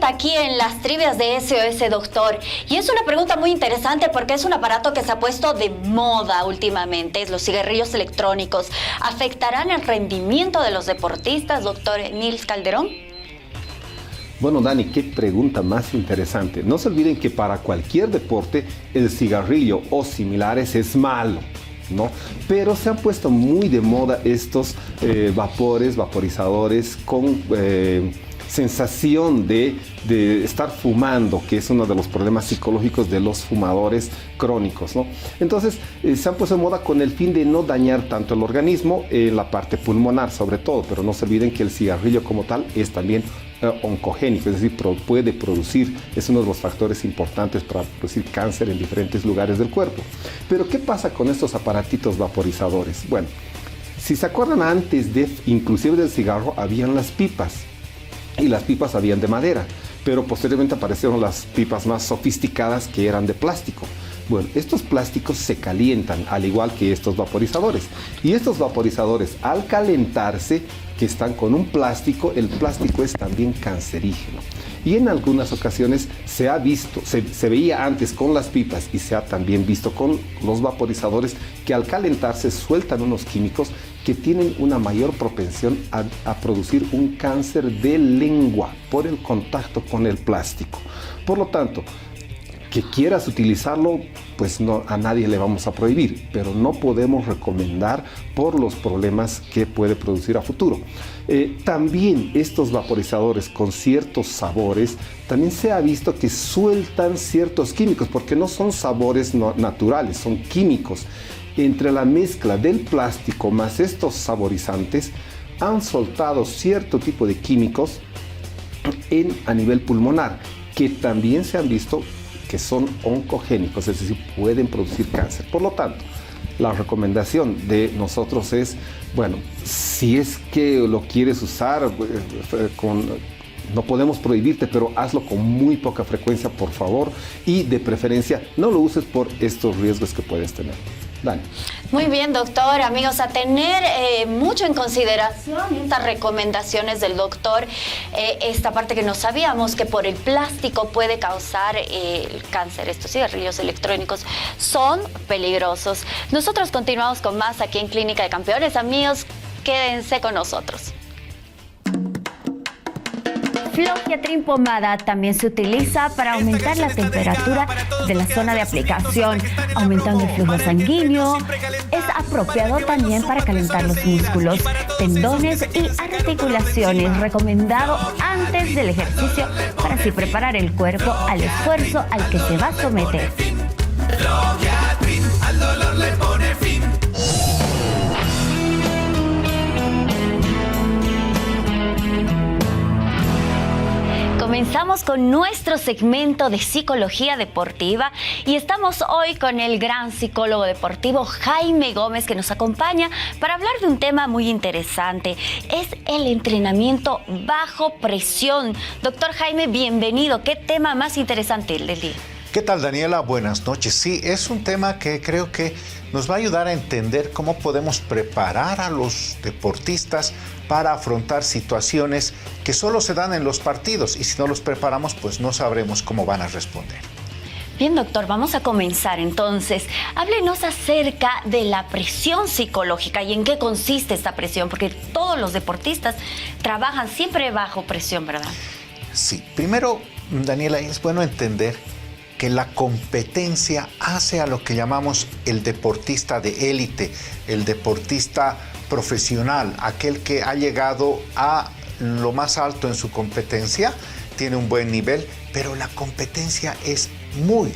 aquí en las trivias de SOS Doctor y es una pregunta muy interesante porque es un aparato que se ha puesto de moda últimamente. Los cigarrillos electrónicos ¿afectarán el rendimiento de los deportistas, doctor Nils Calderón? Bueno, Dani, qué pregunta más interesante. No se olviden que para cualquier deporte el cigarrillo o similares es malo, ¿no? Pero se han puesto muy de moda estos vaporizadores con sensación de estar fumando, que es uno de los problemas psicológicos de los fumadores crónicos, ¿no? Entonces, se han puesto de moda con el fin de no dañar tanto el organismo, la parte pulmonar sobre todo, pero no se olviden que el cigarrillo como tal es también oncogénico, es decir, puede producir, es uno de los factores importantes para producir cáncer en diferentes lugares del cuerpo. Pero ¿qué pasa con estos aparatitos vaporizadores? Bueno, si se acuerdan antes inclusive del cigarro, habían las pipas, y las pipas habían de madera, pero posteriormente aparecieron las pipas más sofisticadas que eran de plástico. Bueno, estos plásticos se calientan, al igual que estos vaporizadores. Y estos vaporizadores, al calentarse, que están con un plástico, el plástico es también cancerígeno. Y en algunas ocasiones se ha visto, se veía antes con las pipas y se ha también visto con los vaporizadores que al calentarse sueltan unos químicos que tienen una mayor propensión a producir un cáncer de lengua por el contacto con el plástico. Por lo tanto, que quieras utilizarlo, pues no, a nadie le vamos a prohibir, pero no podemos recomendar por los problemas que puede producir a futuro. También estos vaporizadores con ciertos sabores, también se ha visto que sueltan ciertos químicos, porque no son sabores naturales, son químicos. Entre la mezcla del plástico más estos saborizantes, han soltado cierto tipo de químicos a nivel pulmonar, que también se han visto que son oncogénicos, es decir, pueden producir cáncer. Por lo tanto, la recomendación de nosotros es, bueno, si es que lo quieres usar, no podemos prohibirte, pero hazlo con muy poca frecuencia, por favor, y de preferencia no lo uses por estos riesgos que puedes tener. Dani. Muy bien, doctor. Amigos, a tener mucho en consideración estas recomendaciones del doctor, esta parte que no sabíamos, que por el plástico puede causar el cáncer. Estos cigarrillos electrónicos son peligrosos. Nosotros continuamos con más aquí en Clínica de Campeones. Amigos, quédense con nosotros. Flogiatrin pomada también se utiliza para aumentar la temperatura de la zona de aplicación, aumentando el flujo sanguíneo. Es apropiado también para calentar los músculos, tendones y articulaciones. Recomendado antes del ejercicio para así preparar el cuerpo al esfuerzo al que se va a someter. Flogiatrin, al dolor le pone fin. Comenzamos con nuestro segmento de psicología deportiva y estamos hoy con el gran psicólogo deportivo Jaime Gómez, que nos acompaña para hablar de un tema muy interesante. Es el entrenamiento bajo presión. Doctor Jaime, bienvenido. ¿Qué tema más interesante el del día? ¿Qué tal, Daniela? Buenas noches. Sí, es un tema que creo que nos va a ayudar a entender cómo podemos preparar a los deportistas para afrontar situaciones que solo se dan en los partidos, y si no los preparamos, pues no sabremos cómo van a responder. Bien, doctor, vamos a comenzar entonces. Háblenos acerca de la presión psicológica y en qué consiste esta presión, porque todos los deportistas trabajan siempre bajo presión, ¿verdad? Sí, primero, Daniela, es bueno entender que la competencia hace a lo que llamamos el deportista de élite, el deportista profesional, aquel que ha llegado a lo más alto en su competencia, tiene un buen nivel, pero la competencia es muy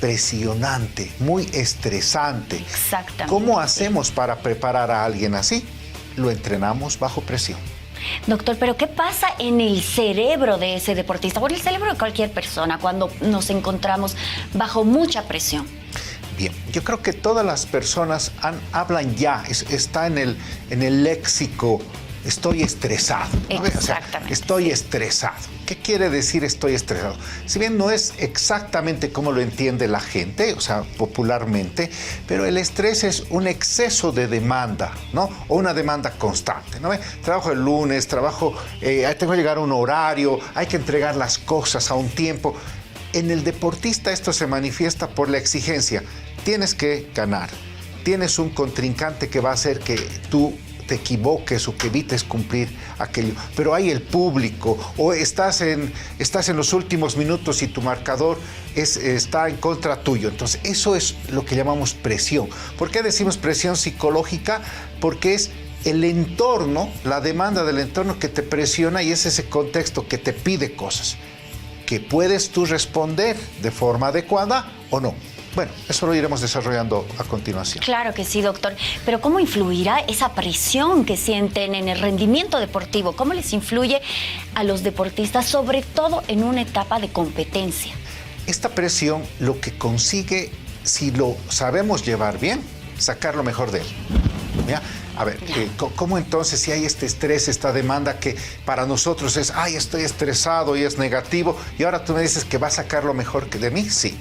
presionante, muy estresante. Exactamente. ¿Cómo hacemos para preparar a alguien así? Lo entrenamos bajo presión. Doctor, pero ¿qué pasa en el cerebro de ese deportista o en el cerebro de cualquier persona cuando nos encontramos bajo mucha presión? Bien, yo creo que todas las personas hablan ya, está en el léxico estoy estresado. ¿No? O sea, estoy estresado. ¿Qué quiere decir estoy estresado? Si bien no es exactamente como lo entiende la gente, o sea, popularmente, pero el estrés es un exceso de demanda, ¿no? O una demanda constante, ¿no? Trabajo el lunes, tengo que llegar a un horario, hay que entregar las cosas a un tiempo. En el deportista esto se manifiesta por la exigencia. Tienes que ganar. Tienes un contrincante que va a hacer que tú te equivoques o que evites cumplir aquello, pero hay el público, o estás en los últimos minutos y tu marcador está en contra tuyo. Entonces eso es lo que llamamos presión. ¿Por qué decimos presión psicológica? Porque es el entorno, la demanda del entorno que te presiona, y es ese contexto que te pide cosas que puedes tú responder de forma adecuada o no. Bueno, eso lo iremos desarrollando a continuación. Claro que sí, doctor. Pero ¿cómo influirá esa presión que sienten en el rendimiento deportivo? ¿Cómo les influye a los deportistas, sobre todo en una etapa de competencia? Esta presión lo que consigue, si lo sabemos llevar bien, sacar lo mejor de él. ¿Ya? A ver, ¿cómo entonces si hay este estrés, esta demanda que para nosotros es, ay, estoy estresado y es negativo, y ahora tú me dices que va a sacar lo mejor de mí? Sí.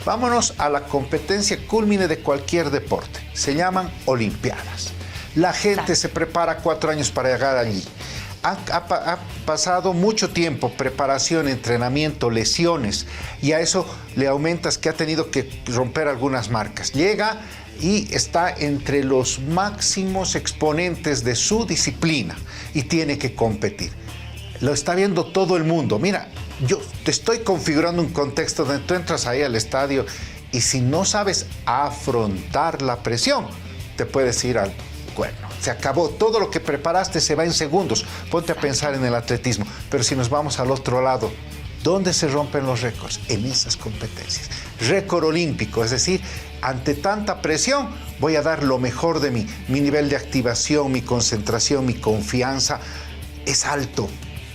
Vámonos a la competencia cúlmine de cualquier deporte. Se llaman Olimpiadas. La gente se prepara 4 años para llegar allí. Ha pasado mucho tiempo, preparación, entrenamiento, lesiones, y a eso le aumentas que ha tenido que romper algunas marcas. Llega y está entre los máximos exponentes de su disciplina y tiene que competir. Lo está viendo todo el mundo. Mira, yo te estoy configurando un contexto donde tú entras ahí al estadio y si no sabes afrontar la presión, te puedes ir al cuerno. Se acabó. Todo lo que preparaste se va en segundos. Ponte a pensar en el atletismo. Pero si nos vamos al otro lado, ¿dónde se rompen los récords? En esas competencias. Récord olímpico, es decir, ante tanta presión voy a dar lo mejor de mí. Mi nivel de activación, mi concentración, mi confianza es alto.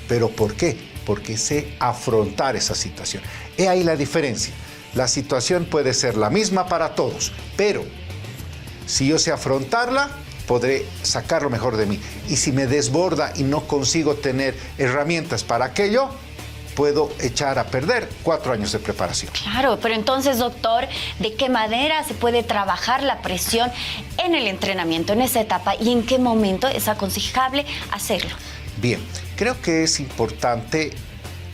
¿Pero por qué? Porque sé afrontar esa situación. He ahí la diferencia. La situación puede ser la misma para todos, pero si yo sé afrontarla, podré sacar lo mejor de mí. Y si me desborda y no consigo tener herramientas para aquello, puedo echar a perder 4 años de preparación. Claro, pero entonces, doctor, ¿de qué manera se puede trabajar la presión en el entrenamiento, en esa etapa, y en qué momento es aconsejable hacerlo? Bien, creo que es importante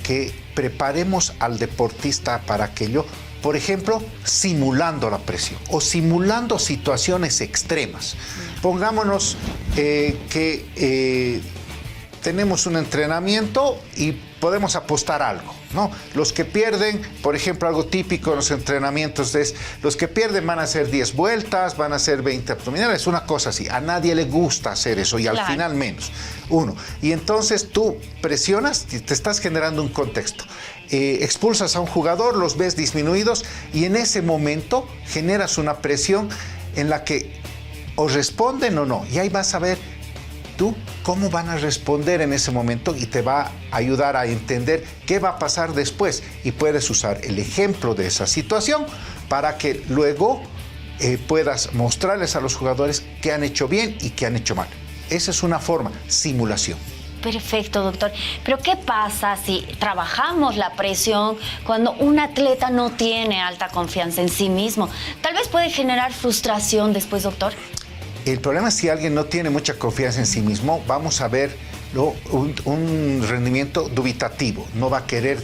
que preparemos al deportista para aquello, por ejemplo, simulando la presión o simulando situaciones extremas. Pongámonos que tenemos un entrenamiento y podemos apostar algo, ¿no? Los que pierden, por ejemplo, algo típico en los entrenamientos es, los que pierden van a hacer 10 vueltas, van a hacer 20 abdominales, una cosa así. A nadie le gusta hacer eso y al final menos. Uno. Y entonces tú presionas, te estás generando un contexto. Expulsas a un jugador, los ves disminuidos y en ese momento generas una presión en la que o responden o no. Y ahí vas a ver tú cómo van a responder en ese momento y te va a ayudar a entender qué va a pasar después. Y puedes usar el ejemplo de esa situación para que luego puedas mostrarles a los jugadores qué han hecho bien y qué han hecho mal. Esa es una forma, simulación. Perfecto, doctor. Pero ¿qué pasa si trabajamos la presión cuando un atleta no tiene alta confianza en sí mismo? Tal vez puede generar frustración después, doctor. El problema es si alguien no tiene mucha confianza en sí mismo, vamos a ver un rendimiento dubitativo. No va a querer,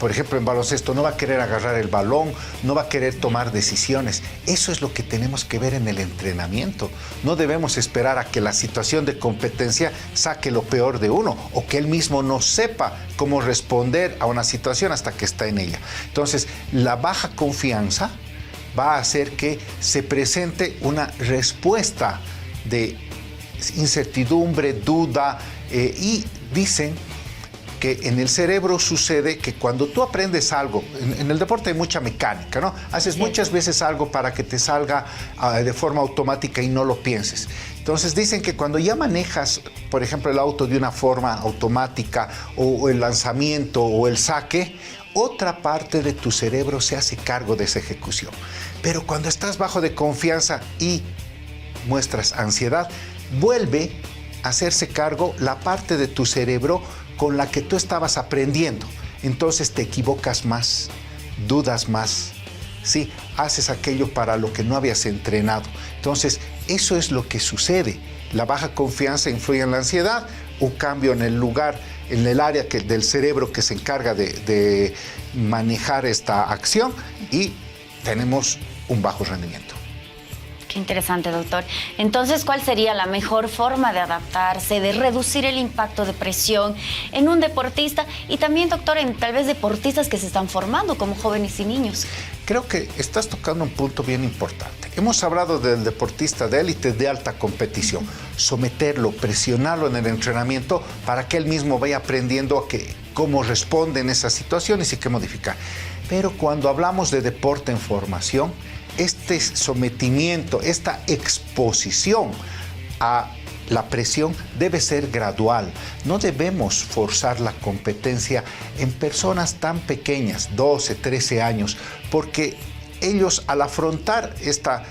por ejemplo, en baloncesto, no va a querer agarrar el balón, no va a querer tomar decisiones. Eso es lo que tenemos que ver en el entrenamiento. No debemos esperar a que la situación de competencia saque lo peor de uno o que él mismo no sepa cómo responder a una situación hasta que está en ella. Entonces, la baja confianza va a hacer que se presente una respuesta de incertidumbre, duda, y dicen que en el cerebro sucede que cuando tú aprendes algo, en el deporte hay mucha mecánica, ¿no? Haces muchas veces algo para que te salga de forma automática y no lo pienses. Entonces dicen que cuando ya manejas, por ejemplo, el auto de una forma automática o el lanzamiento o el saque, otra parte de tu cerebro se hace cargo de esa ejecución. Pero cuando estás bajo de confianza y muestras ansiedad, vuelve hacerse cargo la parte de tu cerebro con la que tú estabas aprendiendo. Entonces te equivocas más, dudas más, ¿sí? Haces aquello para lo que no habías entrenado. Entonces, eso es lo que sucede. La baja confianza influye en la ansiedad, un cambio en el lugar, en el área del cerebro que se encarga de manejar esta acción y tenemos un bajo rendimiento. Qué interesante, doctor. Entonces, ¿cuál sería la mejor forma de adaptarse, de reducir el impacto de presión en un deportista y también, doctor, en tal vez deportistas que se están formando como jóvenes y niños? Creo que estás tocando un punto bien importante. Hemos hablado del deportista de élite de alta competición. Someterlo, presionarlo en el entrenamiento para que él mismo vaya aprendiendo a cómo responde en esas situaciones y qué modificar. Pero cuando hablamos de deporte en formación, este sometimiento, esta exposición a la presión debe ser gradual. No debemos forzar la competencia en personas tan pequeñas, 12, 13 años, porque ellos al afrontar esta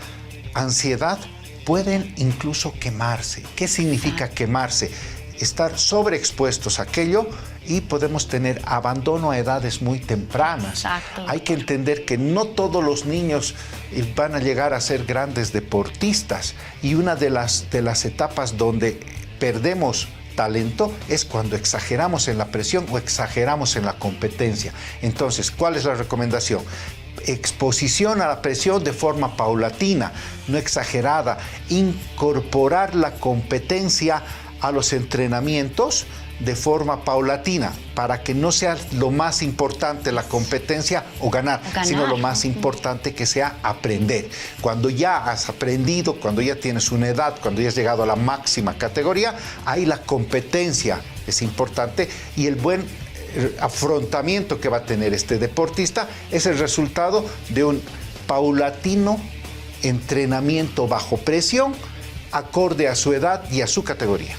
ansiedad pueden incluso quemarse. ¿Qué significa quemarse? Estar sobreexpuestos a aquello y podemos tener abandono a edades muy tempranas. Exacto. Hay que entender que no todos los niños van a llegar a ser grandes deportistas y una de las etapas donde perdemos talento es cuando exageramos en la presión o exageramos en la competencia. Entonces, ¿cuál es la recomendación? Exposición a la presión de forma paulatina, no exagerada, incorporar la competencia a los entrenamientos de forma paulatina, para que no sea lo más importante la competencia o ganar, sino lo más importante que sea aprender. Cuando ya has aprendido, cuando ya tienes una edad, cuando ya has llegado a la máxima categoría, ahí la competencia es importante y el buen afrontamiento que va a tener este deportista es el resultado de un paulatino entrenamiento bajo presión acorde a su edad y a su categoría.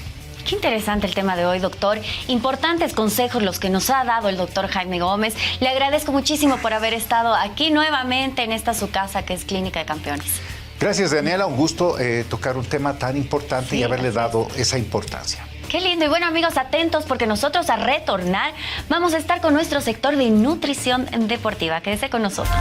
Qué interesante el tema de hoy, doctor. Importantes consejos los que nos ha dado el doctor Jaime Gómez. Le agradezco muchísimo por haber estado aquí nuevamente en esta su casa que es Clínica de Campeones. Gracias, Daniela. Un gusto tocar un tema tan importante y haberle dado esa importancia. Qué lindo. Y bueno, amigos, atentos porque nosotros a retornar vamos a estar con nuestro sector de nutrición deportiva. Quédese con nosotros.